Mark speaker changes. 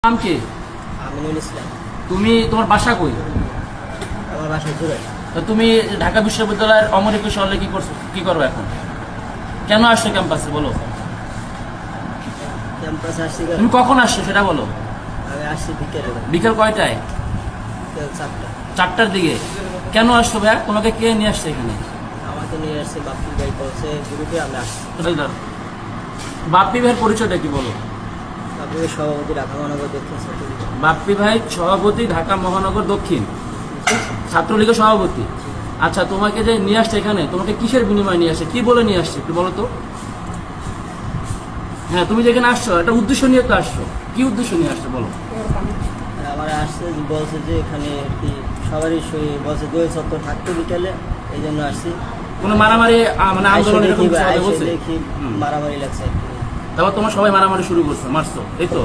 Speaker 1: নাম কি?
Speaker 2: আমিনুল ইসলাম।
Speaker 1: তুমি তোমার বাসা কই?
Speaker 2: আমার বাসা জুরাই।
Speaker 1: তো তুমি ঢাকা বিশ্ববিদ্যালয়ের অমর একুশে হলে কি করছো, কি করবে এখন? কেন আসছো ক্যাম্পাসে বলো?
Speaker 2: ক্যাম্পাসে আসছি।
Speaker 1: তুমি কখন আসছো সেটা বলো।
Speaker 2: আমি আসছি বিকেলে।
Speaker 1: বিকেল কয়টায়?
Speaker 2: বিকেল 4টা।
Speaker 1: 4টার দিকে। কেন আসছো ভাইয়া? তোমাকে কে নিয়ে আসছে এখানে?
Speaker 2: আমাকে নিয়ে আসছে বাপ্পি ভাই, বলছে গ্রুপে আমরা আসছি।
Speaker 1: বাপ্পি ভাইয়ের পরিচয়টা কি বলো?
Speaker 2: বাপ্পি ভাই সভাপতি ঢাকা মহানগর দক্ষিণ ছাত্রলীগ।
Speaker 1: বাপ্পি ভাই সভাপতি ঢাকা মহানগর দক্ষিণ ছাত্রলীগের সভাপতি। আচ্ছা, তোমাকে যে নিয়ে আসছে এখানে, তোমাকে কিসের বিনিময়ে নিয়ে আসছে, কি বলে নিয়ে আসছে একটু বলো তো। হ্যাঁ, তুমি যেখানে আসছো একটা উদ্দেশ্য নিয়ে তো আসছো, কি উদ্দেশ্য নিয়ে আসছো বলো।
Speaker 2: আমার আসছে, বলছে যে এখানে আর কি সবারই বলছে দোয়েল চত্বর থাকতো বিকেলে, এই জন্য আসছি।
Speaker 1: কোনো মারামারি মানে আন্দোলন এরকম কিছু হবে বলছে?
Speaker 2: দেখি মারামারি লাগছে।
Speaker 1: তারপর তোমার সবাই মারামারি শুরু করছো, মারছো, এই তো?